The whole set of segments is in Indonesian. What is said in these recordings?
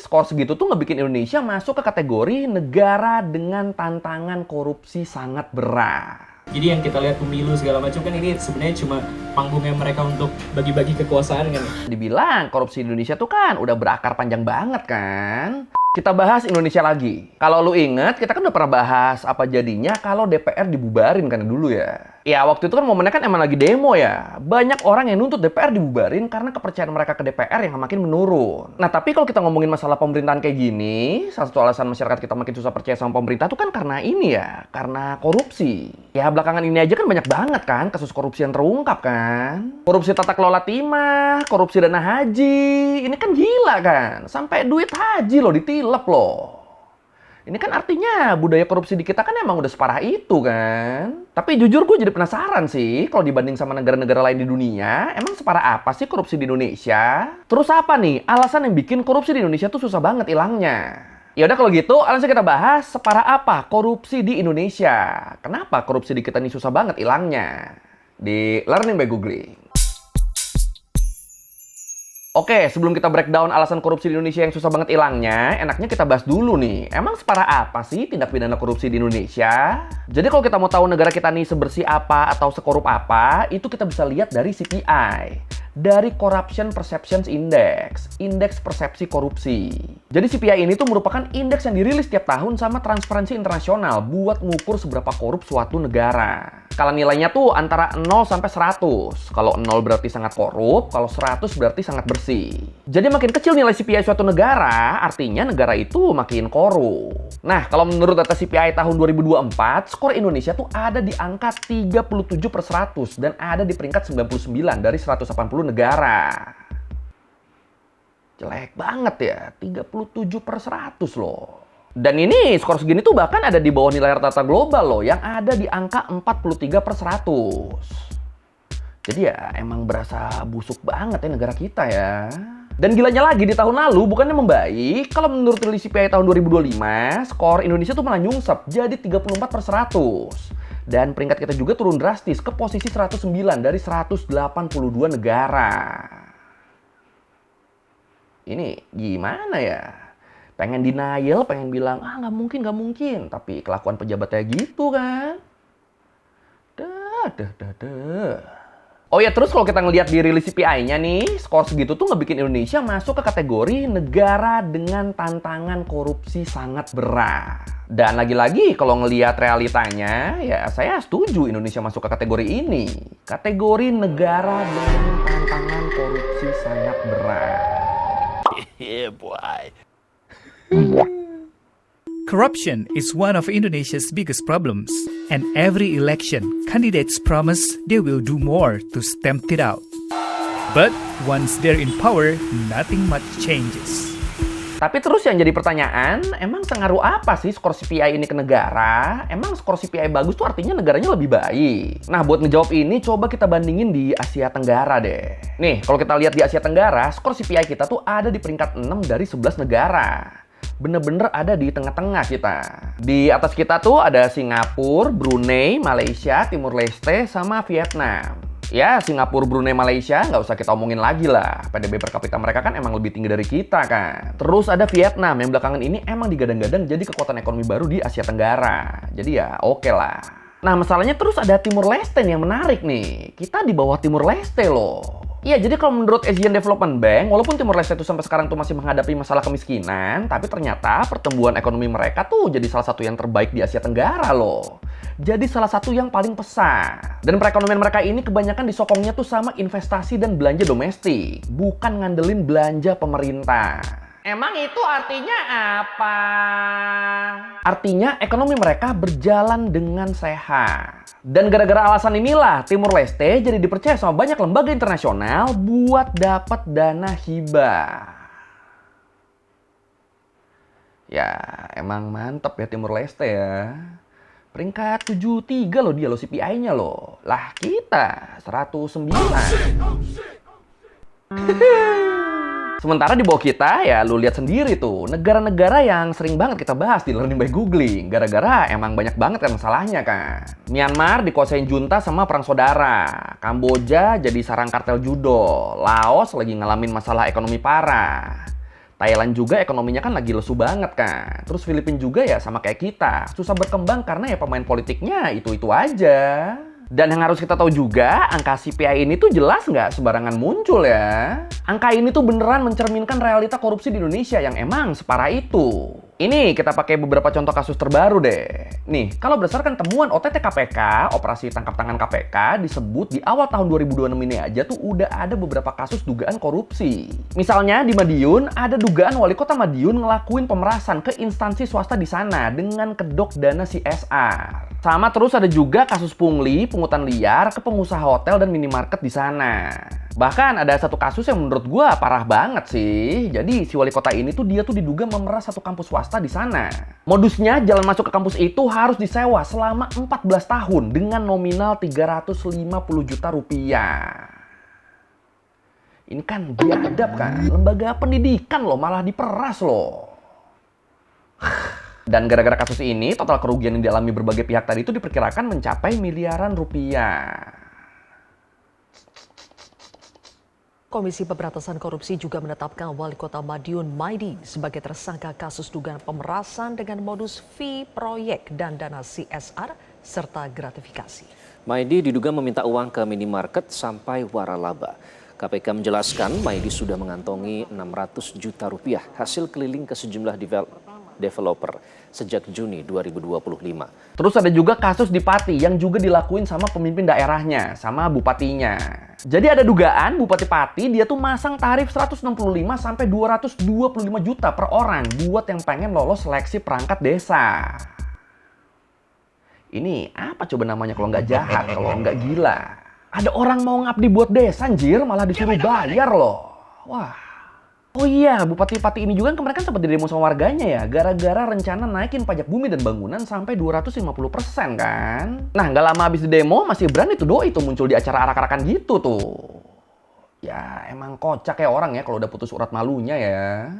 skor segitu tuh ngebikin Indonesia masuk ke kategori negara dengan tantangan korupsi sangat berat. Jadi yang kita lihat pemilu segala macam kan ini sebenarnya cuma panggungnya mereka untuk bagi-bagi kekuasaan kan. Dibilang korupsi di Indonesia tuh kan udah berakar panjang banget kan. Kita bahas Indonesia lagi. Kalau lu inget, kita kan udah pernah bahas apa jadinya kalau DPR dibubarin kan dulu ya. Ya waktu itu kan momennya kan emang lagi demo ya. Banyak orang yang nuntut DPR dibubarin karena kepercayaan mereka ke DPR yang makin menurun. Nah tapi kalau kita ngomongin masalah pemerintahan kayak gini, salah satu alasan masyarakat kita makin susah percaya sama pemerintah tuh kan karena ini ya, karena korupsi. Ya belakangan ini aja kan banyak banget kan kasus korupsi yang terungkap kan. Korupsi tata kelola timah, korupsi dana haji, ini kan gila kan. Sampai duit haji loh ditilep loh. Ini kan artinya budaya korupsi di kita kan emang udah separah itu kan. Tapi jujur gue jadi penasaran sih, kalau dibanding sama negara-negara lain di dunia, emang separah apa sih korupsi di Indonesia? Terus apa nih alasan yang bikin korupsi di Indonesia tuh susah banget hilangnya? Ya udah kalau gitu, langsung kita bahas separah apa korupsi di Indonesia. Kenapa korupsi di kita ini susah banget hilangnya? Di Learning by Googling. Oke, sebelum kita breakdown alasan korupsi di Indonesia yang susah banget hilangnya, enaknya kita bahas dulu nih. Emang separah apa sih tindak pidana korupsi di Indonesia? Jadi kalau kita mau tahu negara kita nih sebersih apa atau sekorup apa, itu kita bisa lihat dari CPI. Dari Corruption Perceptions Index, indeks persepsi korupsi. Jadi CPI ini tuh merupakan indeks yang dirilis tiap tahun sama Transparansi Internasional buat ngukur seberapa korup suatu negara. Skala nilainya tuh antara 0 sampai 100. Kalau 0 berarti sangat korup, kalau 100 berarti sangat bersih. Jadi makin kecil nilai CPI suatu negara, artinya negara itu makin korup. Nah, kalau menurut data CPI tahun 2024, skor Indonesia tuh ada di angka 37/100 dan ada di peringkat 99 dari 180 negara. Jelek banget ya, 37/100 loh. Dan ini skor segini tuh bahkan ada di bawah nilai rata-rata global loh, yang ada di angka 43/100. Jadi ya emang berasa busuk banget ya negara kita ya. Dan gilanya lagi di tahun lalu bukannya membaik, kalau menurut rilis CPI tahun 2025, skor Indonesia tuh malah nyungsep jadi 34/100. Dan peringkat kita juga turun drastis ke posisi 109 dari 182 negara. Ini gimana ya? Pengen denial, pengen bilang, nggak mungkin. Tapi kelakuan pejabatnya gitu kan. Oh ya, terus kalau kita ngelihat di rilis CPI-nya nih, skor segitu tuh ngebikin Indonesia masuk ke kategori negara dengan tantangan korupsi sangat berat. Dan lagi-lagi kalau ngelihat realitanya, ya saya setuju Indonesia masuk ke kategori ini. Kategori negara dengan tantangan korupsi sangat berat. Yeah, boy. Corruption is one of Indonesia's biggest problems, and every election, candidates promise they will do more to stamp it out. But once they're in power, nothing much changes. Tapi terus yang jadi pertanyaan, emang pengaruh apa sih skor CPI ini ke negara? Emang skor CPI bagus tuh artinya negaranya lebih baik? Nah, buat ngejawab ini, coba kita bandingin di Asia Tenggara deh. Nih, kalau kita lihat di Asia Tenggara, skor CPI kita tuh ada di peringkat 6 dari 11 negara. Bener-bener ada di tengah-tengah kita. Di atas kita tuh ada Singapura, Brunei, Malaysia, Timur Leste, sama Vietnam. Ya, Singapura, Brunei, Malaysia nggak usah kita omongin lagi lah. PDB per kapita mereka kan emang lebih tinggi dari kita kan. Terus ada Vietnam yang belakangan ini emang digadang-gadang jadi kekuatan ekonomi baru di Asia Tenggara. Jadi ya oke lah. Nah masalahnya terus ada Timur Leste nih yang menarik nih. Kita di bawah Timur Leste loh. Iya, jadi kalau menurut Asian Development Bank, walaupun Timur Leste itu sampai sekarang tuh masih menghadapi masalah kemiskinan, tapi ternyata pertumbuhan ekonomi mereka tuh jadi salah satu yang terbaik di Asia Tenggara loh. Jadi salah satu yang paling pesat. Dan perekonomian mereka ini kebanyakan disokongnya tuh sama investasi dan belanja domestik, bukan ngandelin belanja pemerintah. Emang itu artinya apa? Artinya ekonomi mereka berjalan dengan sehat. Dan gara-gara alasan inilah Timur Leste jadi dipercaya sama banyak lembaga internasional buat dapat dana hibah. Ya, emang mantep ya Timur Leste ya. Peringkat 73 loh dia loh CPI-nya loh. Lah kita 109. Sementara di bawah kita, ya lu lihat sendiri tuh, negara-negara yang sering banget kita bahas di Learning by Googling. Gara-gara emang banyak banget kan masalahnya kan. Myanmar dikuasain junta sama perang saudara. Kamboja jadi sarang kartel judo. Laos lagi ngalamin masalah ekonomi parah. Thailand juga ekonominya kan lagi lesu banget kan. Terus Filipina juga ya sama kayak kita. Susah berkembang karena ya pemain politiknya itu-itu aja. Dan yang harus kita tahu juga, angka CPI ini tuh jelas nggak sembarangan muncul ya. Angka ini tuh beneran mencerminkan realita korupsi di Indonesia yang emang separah itu. Ini kita pakai beberapa contoh kasus terbaru deh. Nih, kalau berdasarkan temuan OTT KPK, operasi tangkap tangan KPK, disebut di awal tahun 2026 ini aja tuh udah ada beberapa kasus dugaan korupsi. Misalnya di Madiun, ada dugaan wali kota Madiun ngelakuin pemerasan ke instansi swasta di sana dengan kedok dana CSR. Sama terus ada juga kasus pungli, pungutan liar ke pengusaha hotel dan minimarket di sana. Bahkan ada satu kasus yang menurut gue parah banget sih. Jadi si wali kota ini tuh dia tuh diduga memeras satu kampus swasta di sana. Modusnya jalan masuk ke kampus itu harus disewa selama 14 tahun dengan nominal 350 juta rupiah. Ini kan biadab kan, lembaga pendidikan loh malah diperas loh. Dan gara-gara kasus ini, total kerugian yang dialami berbagai pihak tadi itu diperkirakan mencapai miliaran rupiah. Komisi Pemberantasan Korupsi juga menetapkan Wali Kota Madiun Maidi sebagai tersangka kasus dugaan pemerasan dengan modus fee proyek dan dana CSR serta gratifikasi. Maidi diduga meminta uang ke minimarket sampai waralaba. KPK menjelaskan Maidi sudah mengantongi 600 juta rupiah hasil keliling ke sejumlah developer sejak Juni 2025. Terus ada juga kasus di Pati yang juga dilakuin sama pemimpin daerahnya, sama bupatinya. Jadi ada dugaan Bupati Pati dia tuh masang tarif 165 sampai 225 juta per orang buat yang pengen lolos seleksi perangkat desa. Ini apa coba namanya kalau nggak jahat, kalau nggak gila? Ada orang mau ngabdi buat desa anjir malah disuruh bayar loh. Wah. Oh iya, Bupati Pati ini juga kemarin kan sempat didemo sama warganya ya, gara-gara rencana naikin pajak bumi dan bangunan sampai 250% kan. Nah, nggak lama habis didemo, masih berani tuh doi tuh muncul di acara arak-arakan gitu tuh. Ya, emang kocak ya orang ya kalau udah putus urat malunya ya.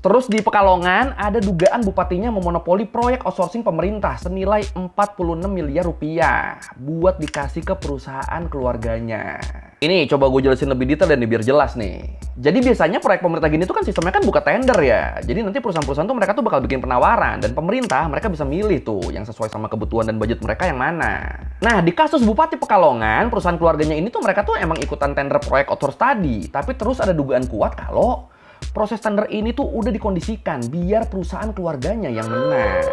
Terus di Pekalongan ada dugaan bupatinya memonopoli proyek outsourcing pemerintah senilai 46 miliar rupiah buat dikasih ke perusahaan keluarganya. Ini coba gue jelasin lebih detail dan biar jelas nih. Jadi biasanya proyek pemerintah gini tuh kan sistemnya kan buka tender ya. Jadi nanti perusahaan-perusahaan tuh mereka tuh bakal bikin penawaran dan pemerintah mereka bisa milih tuh yang sesuai sama kebutuhan dan budget mereka yang mana. Nah, di kasus Bupati Pekalongan, perusahaan keluarganya ini tuh mereka tuh emang ikutan tender proyek outsource tadi, tapi terus ada dugaan kuat kalau proses tender ini tuh udah dikondisikan biar perusahaan keluarganya yang menang.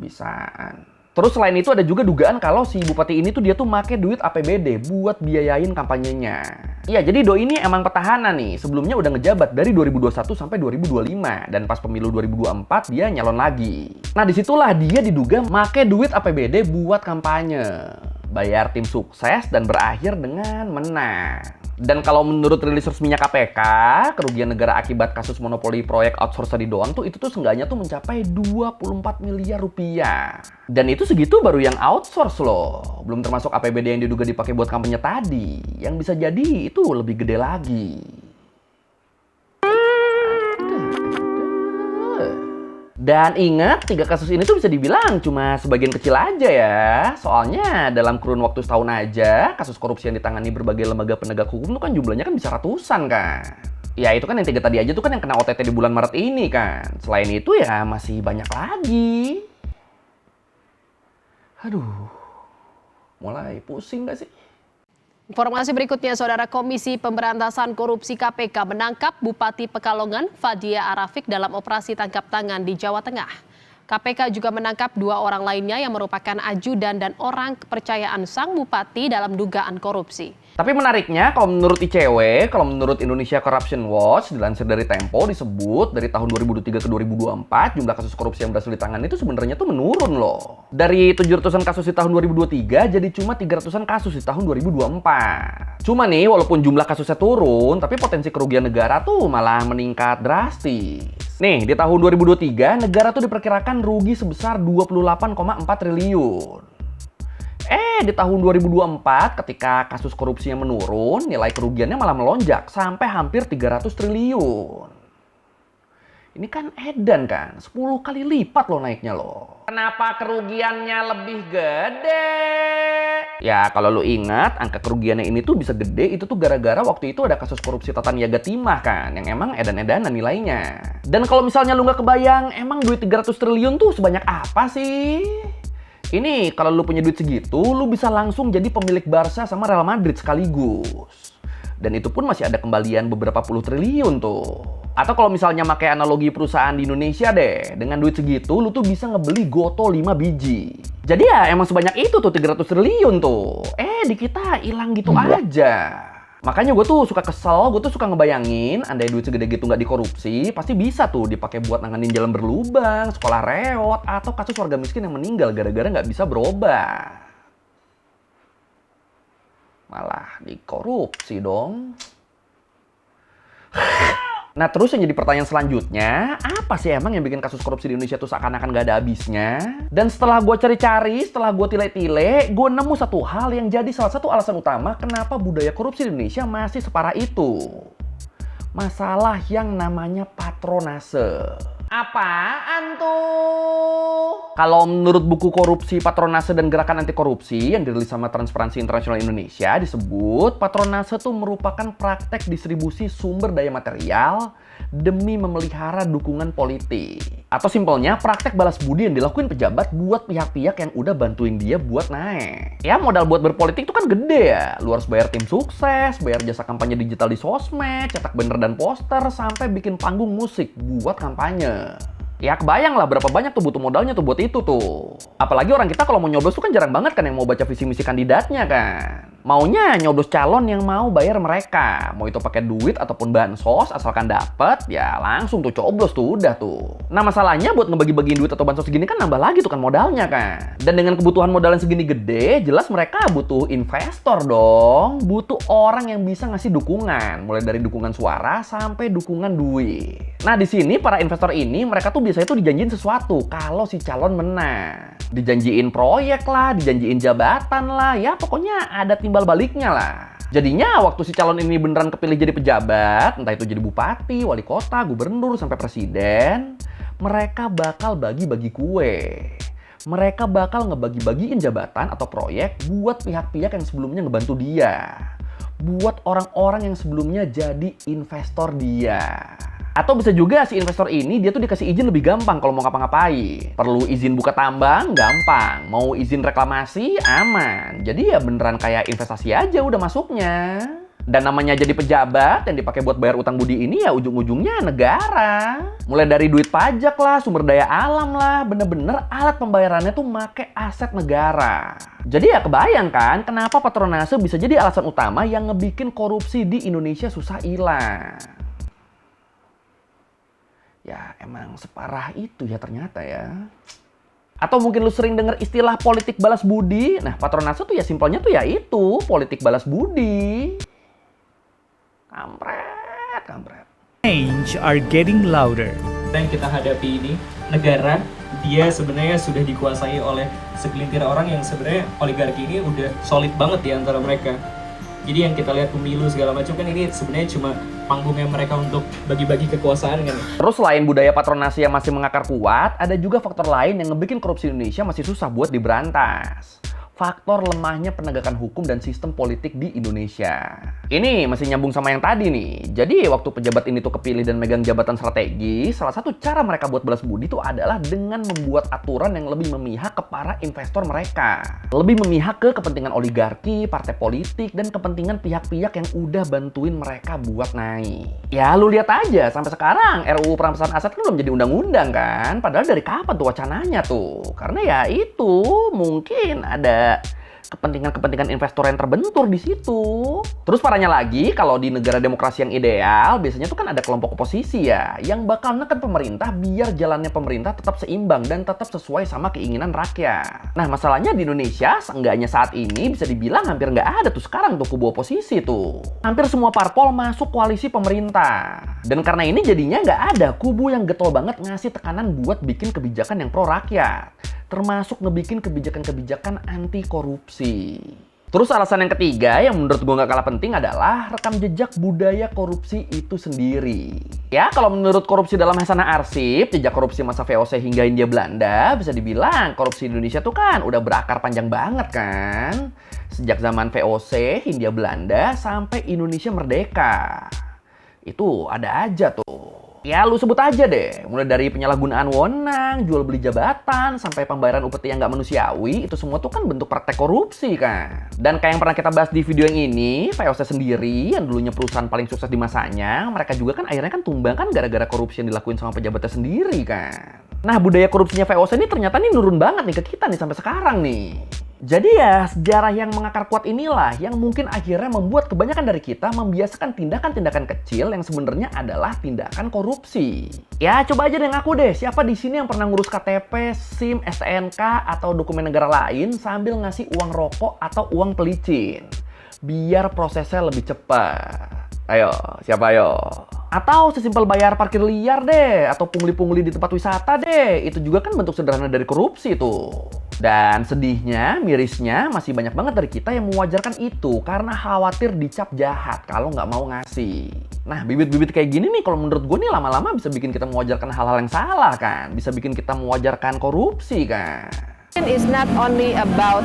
Bisaan. Terus selain itu ada juga dugaan kalau si bupati ini tuh dia tuh make duit APBD buat biayain kampanyenya. Iya, jadi doi ini emang petahana nih. Sebelumnya udah ngejabat dari 2021 sampai 2025 dan pas pemilu 2024 dia nyalon lagi. Nah, disitulah dia diduga make duit APBD buat kampanye, bayar tim sukses dan berakhir dengan menang. Dan kalau menurut rilis resminya KPK, kerugian negara akibat kasus monopoli proyek outsource tadi doang tuh itu tuh seenggaknya tuh mencapai 24 miliar rupiah. Dan itu segitu baru yang outsource loh. Belum termasuk APBD yang diduga dipakai buat kampanye tadi. Yang bisa jadi itu lebih gede lagi. Dan ingat, 3 kasus ini tuh bisa dibilang cuma sebagian kecil aja ya. Soalnya dalam kurun waktu setahun aja, kasus korupsi yang ditangani berbagai lembaga penegak hukum tuh kan jumlahnya kan bisa ratusan kan. Ya itu kan yang 3 tadi aja tuh kan yang kena OTT di bulan Maret ini kan. Selain itu ya masih banyak lagi. Aduh, mulai pusing gak sih? Informasi berikutnya, Saudara, Komisi Pemberantasan Korupsi KPK menangkap Bupati Pekalongan Fadia Arafik dalam operasi tangkap tangan di Jawa Tengah. KPK juga menangkap 2 orang lainnya yang merupakan ajudan dan orang kepercayaan sang bupati dalam dugaan korupsi. Tapi menariknya, kalau menurut ICW, kalau menurut Indonesia Corruption Watch, dilansir dari Tempo, disebut dari tahun 2023 ke 2024, jumlah kasus korupsi yang berhasil ditangani itu sebenarnya tuh menurun loh. Dari 700-an kasus di tahun 2023, jadi cuma 300-an kasus di tahun 2024. Cuma nih, walaupun jumlah kasusnya turun, tapi potensi kerugian negara tuh malah meningkat drastis. Nih, di tahun 2023, negara tuh diperkirakan rugi sebesar 28,4 triliun. Di tahun 2024 ketika kasus korupsinya menurun, nilai kerugiannya malah melonjak sampai hampir 300 triliun. Ini kan edan kan, 10 kali lipat loh naiknya loh. Kenapa kerugiannya lebih gede? Ya, kalau lu ingat, angka kerugiannya ini tuh bisa gede, itu tuh gara-gara waktu itu ada kasus korupsi Tata Niaga Timah kan, yang emang edan-edanan nilainya. Dan kalau misalnya lu nggak kebayang, emang duit 300 triliun tuh sebanyak apa sih? Ini, kalau lu punya duit segitu, lu bisa langsung jadi pemilik Barca sama Real Madrid sekaligus. Dan itu pun masih ada kembalian beberapa puluh triliun tuh. Atau kalau misalnya pakai analogi perusahaan di Indonesia deh, dengan duit segitu lu tuh bisa ngebeli Goto 5 biji. Jadi ya emang sebanyak itu tuh 300 triliun tuh. Di kita hilang gitu aja. Makanya gue tuh suka kesel, gue tuh suka ngebayangin andai duit segede gitu nggak dikorupsi, pasti bisa tuh dipakai buat nanganin jalan berlubang, sekolah reot, atau kasus warga miskin yang meninggal gara-gara nggak bisa berobat. Malah dikorupsi dong. Nah terus yang jadi pertanyaan selanjutnya, apa sih emang yang bikin kasus korupsi di Indonesia tuh seakan-akan gak ada habisnya? Dan setelah gue cari-cari, setelah gue tile-tile, gue nemu satu hal yang jadi salah satu alasan utama kenapa budaya korupsi di Indonesia masih separah itu. Masalah yang namanya patronase. Apaan tuh? Kalau menurut buku Korupsi, Patronase dan Gerakan Anti Korupsi yang dirilis sama Transparansi Internasional Indonesia disebut patronase itu merupakan praktek distribusi sumber daya material demi memelihara dukungan politik. Atau simpelnya praktek balas budi yang dilakuin pejabat buat pihak-pihak yang udah bantuin dia buat naik. Ya modal buat berpolitik itu kan gede ya. Lu harus bayar tim sukses, bayar jasa kampanye digital di sosmed, cetak banner dan poster, sampai bikin panggung musik buat kampanye. Ya kebayang lah berapa banyak tuh butuh modalnya tuh buat itu tuh. Apalagi orang kita kalau mau nyoblos tuh kan jarang banget kan yang mau baca visi misi kandidatnya kan. Maunya nyoblos calon yang mau bayar mereka. Mau itu pakai duit ataupun bansos, asalkan dapet ya langsung tuh coblos tuh udah tuh. Nah masalahnya buat ngebagi-bagiin duit atau bansos segini kan nambah lagi tuh kan modalnya kan. Dan dengan kebutuhan modal yang segini gede, jelas mereka butuh investor dong. Butuh orang yang bisa ngasih dukungan, mulai dari dukungan suara sampai dukungan duit. Nah di sini para investor ini mereka tuh biasanya tuh dijanjiin sesuatu kalau si calon menang. Dijanjiin proyek lah, dijanjiin jabatan lah, ya pokoknya ada timbal baliknya lah. Jadinya waktu si calon ini beneran kepilih jadi pejabat, entah itu jadi bupati, wali kota, gubernur, sampai presiden, mereka bakal bagi-bagi kue. Mereka bakal ngebagi-bagiin jabatan atau proyek buat pihak-pihak yang sebelumnya ngebantu dia. Buat orang-orang yang sebelumnya jadi investor dia. Atau bisa juga si investor ini dia tuh dikasih izin lebih gampang kalau mau ngapa-ngapain. Perlu izin buka tambang, gampang. Mau izin reklamasi, aman. Jadi ya beneran kayak investasi aja udah masuknya. Dan namanya jadi pejabat yang dipakai buat bayar utang budi ini ya ujung-ujungnya negara. Mulai dari duit pajak lah, sumber daya alam lah, bener-bener alat pembayarannya tuh make aset negara. Jadi ya kebayang kan kenapa patronase bisa jadi alasan utama yang ngebikin korupsi di Indonesia susah hilang. Ya emang separah itu ya ternyata ya. Atau mungkin lu sering denger istilah politik balas budi. Nah patronase tuh ya simpelnya tuh ya itu, politik balas budi. Kampret. Change are getting louder. Yang kita hadapi ini, negara dia sebenarnya sudah dikuasai oleh segelintir orang yang sebenarnya oligarki ini udah solid banget di antara mereka. Jadi yang kita lihat pemilu segala macam kan ini sebenarnya cuma panggungnya mereka untuk bagi-bagi kekuasaan kan. Terus selain budaya patronase yang masih mengakar kuat, ada juga faktor lain yang ngebikin korupsi Indonesia masih susah buat diberantas. Faktor lemahnya penegakan hukum dan sistem politik di Indonesia. Ini masih nyambung sama yang tadi nih. Jadi waktu pejabat ini tuh kepilih dan megang jabatan strategi, salah satu cara mereka buat balas budi itu adalah dengan membuat aturan yang lebih memihak ke para investor mereka. Lebih memihak ke kepentingan oligarki, partai politik, dan kepentingan pihak-pihak yang udah bantuin mereka buat naik. Ya lu lihat aja, sampai sekarang RUU perampasan aset kan belum jadi undang-undang kan? Padahal dari kapan tuh wacananya tuh? Karena ya itu mungkin ada kepentingan-kepentingan investor yang terbentur di situ. Terus parahnya lagi, kalau di negara demokrasi yang ideal, biasanya tuh kan ada kelompok oposisi ya, yang bakal neken pemerintah biar jalannya pemerintah tetap seimbang dan tetap sesuai sama keinginan rakyat. Nah masalahnya di Indonesia, seenggaknya saat ini bisa dibilang hampir nggak ada tuh sekarang tuh kubu oposisi tuh. Hampir semua parpol masuk koalisi pemerintah. Dan karena ini jadinya nggak ada kubu yang getol banget ngasih tekanan buat bikin kebijakan yang pro rakyat. Termasuk ngebikin kebijakan-kebijakan anti korupsi. Terus alasan yang ketiga yang menurut gue nggak kalah penting adalah rekam jejak budaya korupsi itu sendiri. Ya, kalau menurut korupsi dalam Hasanah Arsip, jejak korupsi masa VOC hingga Hindia Belanda, bisa dibilang korupsi Indonesia tuh kan udah berakar panjang banget kan. Sejak zaman VOC, Hindia Belanda, sampai Indonesia merdeka. Itu ada aja tuh. Ya lu sebut aja deh, mulai dari penyalahgunaan wewenang, jual beli jabatan, sampai pembayaran upeti yang nggak manusiawi, itu semua tuh kan bentuk praktek korupsi kan. Dan kayak yang pernah kita bahas di video yang ini, VOC sendiri yang dulunya perusahaan paling sukses di masanya, mereka juga kan akhirnya kan tumbang kan gara-gara korupsi yang dilakuin sama pejabatnya sendiri kan. Nah budaya korupsinya VOC ini ternyata nih nurun banget nih ke kita nih sampai sekarang nih. Jadi ya, sejarah yang mengakar kuat inilah yang mungkin akhirnya membuat kebanyakan dari kita membiasakan tindakan-tindakan kecil yang sebenarnya adalah tindakan korupsi. Ya, coba aja deh ngaku deh, siapa di sini yang pernah ngurus KTP, SIM, STNK, atau dokumen negara lain sambil ngasih uang rokok atau uang pelicin? Biar prosesnya lebih cepat. Ayo, siapa ayo? Atau sesimpel bayar parkir liar deh, atau pungli-pungli di tempat wisata deh. Itu juga kan bentuk sederhana dari korupsi tuh. Dan sedihnya, mirisnya, masih banyak banget dari kita yang mewajarkan itu karena khawatir dicap jahat kalau nggak mau ngasih. Nah, bibit-bibit kayak gini nih kalau menurut gue nih lama-lama bisa bikin kita mewajarkan hal-hal yang salah kan. Bisa bikin kita mewajarkan korupsi kan. Is not only about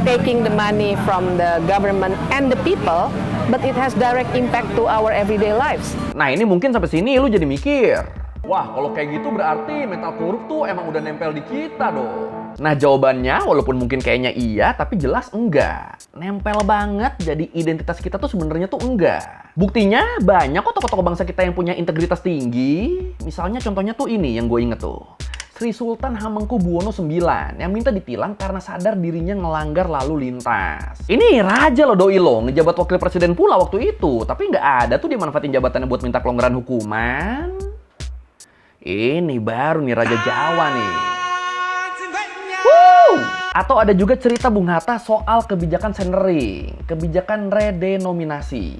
taking the money from the government and the people, but it has direct impact to our everyday lives. Nah ini mungkin sampai sini lu jadi mikir, wah kalau kayak gitu berarti mental korup tuh emang udah nempel di kita dong. Nah jawabannya walaupun mungkin kayaknya iya, tapi jelas enggak. Nempel banget jadi identitas kita tuh sebenarnya tuh enggak. Buktinya banyak kok tokoh-tokoh bangsa kita yang punya integritas tinggi. Misalnya contohnya tuh ini yang gue inget tuh. Sri Sultan Hamengkubuwono IX yang minta ditilang karena sadar dirinya ngelanggar lalu lintas. Ini raja loh doi lo, ngejabat wakil presiden pula waktu itu. Tapi nggak ada tuh dia manfaatin jabatannya buat minta kelonggaran hukuman. Ini baru nih Raja Jawa nih. Atau ada juga cerita Bung Hatta soal kebijakan sendering, kebijakan redenominasi.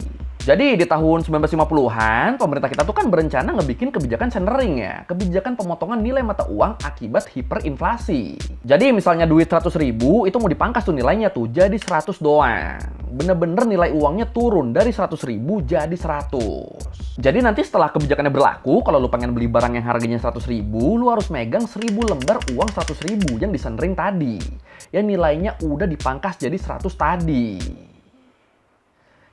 Jadi di tahun 1950-an, pemerintah kita tuh kan berencana ngebikin kebijakan sendering ya. Kebijakan pemotongan nilai mata uang akibat hiperinflasi. Jadi misalnya duit 100.000 itu mau dipangkas tuh nilainya tuh jadi 100 doang. Bener-bener nilai uangnya turun dari 100.000 jadi 100. Jadi nanti setelah kebijakannya berlaku, kalau lu pengen beli barang yang harganya 100.000, lu harus megang 1.000 lembar uang 100.000 yang disendering tadi. Yang nilainya udah dipangkas jadi 100 tadi.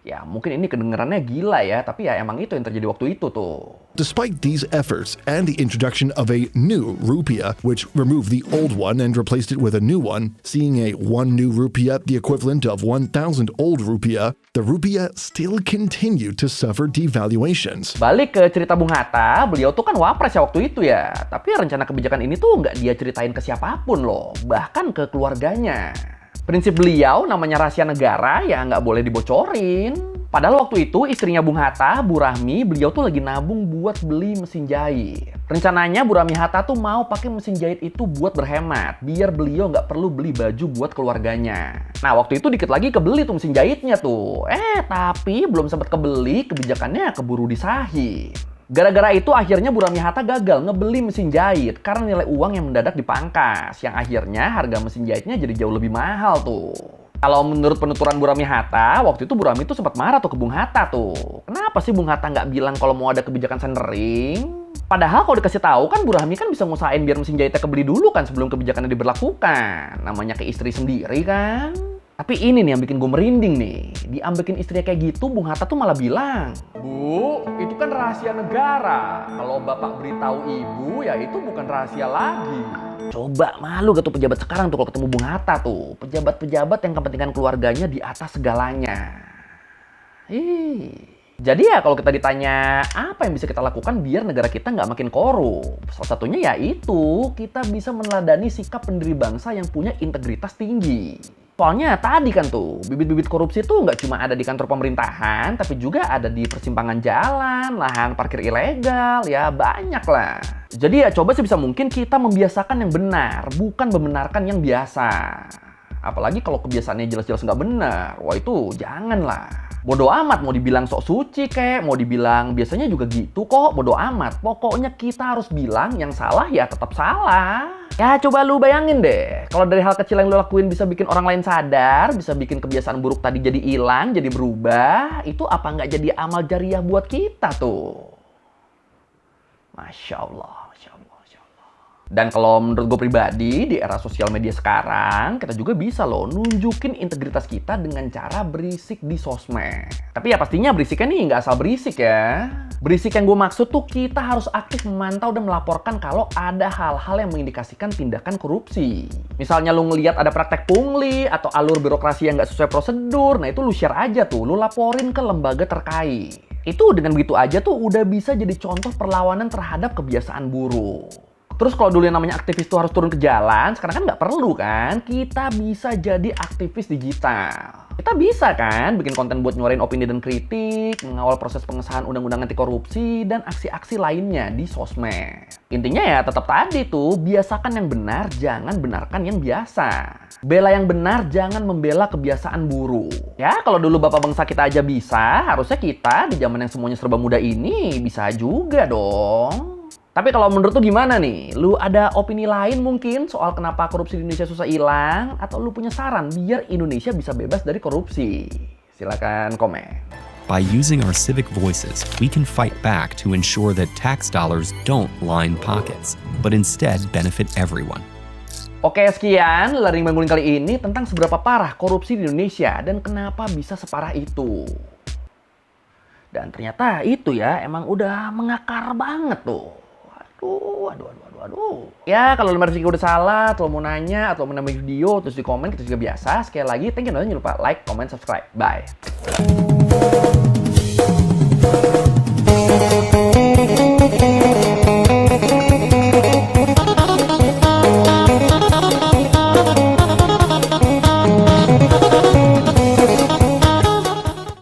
Ya mungkin ini kedengarannya gila ya, tapi ya emang itu yang terjadi waktu itu tuh. Despite these efforts and the introduction of a new rupiah, which removed the old one and replaced it with a new one, seeing a one new rupiah the equivalent of 1,000 old rupiah, the rupiah still continued to suffer devaluations. Balik ke cerita Bung Hatta, beliau tuh kan wapres ya waktu itu ya. Tapi rencana kebijakan ini tuh nggak dia ceritain ke siapapun loh, bahkan ke keluarganya. Prinsip beliau namanya rahasia negara ya nggak boleh dibocorin. Padahal waktu itu istrinya Bung Hatta, Bu Rahmi, beliau tuh lagi nabung buat beli mesin jahit. Rencananya Bu Rahmi Hatta tuh mau pakai mesin jahit itu buat berhemat, biar beliau nggak perlu beli baju buat keluarganya. Nah waktu itu dikit lagi kebeli tuh mesin jahitnya tuh. Tapi belum sempat kebeli, kebijakannya keburu disahih. Gara-gara itu akhirnya Bu Rahmi Hatta gagal ngebeli mesin jahit karena nilai uang yang mendadak dipangkas, yang akhirnya harga mesin jahitnya jadi jauh lebih mahal tuh. Kalau menurut penuturan Bu Rahmi Hatta, waktu itu Bu Rahmi tuh sempat marah tuh ke Bung Hatta tuh. Kenapa sih Bung Hatta nggak bilang kalau mau ada kebijakan sendering? Padahal kalau dikasih tahu kan Bu Rahmi kan bisa ngusahain biar mesin jahitnya kebeli dulu kan sebelum kebijakannya diberlakukan. Namanya ke istri sendiri kan. Tapi ini nih yang bikin gue merinding nih. Diambekin istrinya kayak gitu, Bung Hatta tuh malah bilang, Bu, itu kan rahasia negara. Kalau Bapak beritahu Ibu, ya itu bukan rahasia lagi. Coba malu gak tuh pejabat sekarang tuh kalau ketemu Bung Hatta tuh. Pejabat-pejabat yang kepentingan keluarganya di atas segalanya. Jadi ya kalau kita ditanya apa yang bisa kita lakukan biar negara kita nggak makin korup. Salah satunya yaitu kita bisa meneladani sikap pendiri bangsa yang punya integritas tinggi. Soalnya tadi kan tuh, bibit-bibit korupsi tuh nggak cuma ada di kantor pemerintahan, tapi juga ada di persimpangan jalan, lahan parkir ilegal, ya banyak lah. Jadi ya coba sebisa mungkin kita membiasakan yang benar, bukan membenarkan yang biasa. Apalagi kalau kebiasaannya jelas-jelas nggak benar, wah itu janganlah. Bodo amat mau dibilang sok suci kek, mau dibilang biasanya juga gitu kok, bodo amat. Pokoknya kita harus bilang yang salah ya tetap salah. Ya coba lu bayangin deh, kalau dari hal kecil yang lu lakuin bisa bikin orang lain sadar, bisa bikin kebiasaan buruk tadi jadi hilang, jadi berubah, itu apa nggak jadi amal jariah buat kita tuh? Masya Allah, Masya Allah, Masya Allah. Dan kalau menurut gue pribadi, di era sosial media sekarang, kita juga bisa loh nunjukin integritas kita dengan cara berisik di sosmed. Tapi ya pastinya berisiknya nih nggak asal berisik ya. Berisik yang gue maksud tuh kita harus aktif memantau dan melaporkan kalau ada hal-hal yang mengindikasikan tindakan korupsi. Misalnya lu ngelihat ada praktek pungli atau alur birokrasi yang nggak sesuai prosedur, nah itu lu share aja tuh, lu laporin ke lembaga terkait. Itu dengan begitu aja tuh udah bisa jadi contoh perlawanan terhadap kebiasaan buruk. Terus kalau dulu yang namanya aktivis tuh harus turun ke jalan, sekarang kan nggak perlu kan? Kita bisa jadi aktivis digital. Kita bisa kan bikin konten buat nyuarain opini dan kritik, mengawal proses pengesahan undang-undang anti korupsi, dan aksi-aksi lainnya di sosmed. Intinya ya tetap tadi tuh, biasakan yang benar, jangan benarkan yang biasa. Bela yang benar, jangan membela kebiasaan buruk. Ya kalau dulu bapak bangsa kita aja bisa, harusnya kita di zaman yang semuanya serba mudah ini bisa juga dong. Tapi kalau menurut lu gimana nih? Lu ada opini lain mungkin soal kenapa korupsi di Indonesia susah hilang? Atau lu punya saran biar Indonesia bisa bebas dari korupsi? Silakan komen. By using our civic voices, we can fight back to ensure that tax dollars don't line pockets, but instead benefit everyone. Oke, sekian Learning Bangunin kali ini tentang seberapa parah korupsi di Indonesia dan kenapa bisa separah itu. Dan ternyata itu ya emang udah mengakar banget tuh. Aduh. Ya, kalau lembar rezeki udah salah, atau mau nanya, atau mau nambah video, terus di komen, kita juga biasa. Sekali lagi, thank you, jangan lupa like, comment, subscribe. Bye.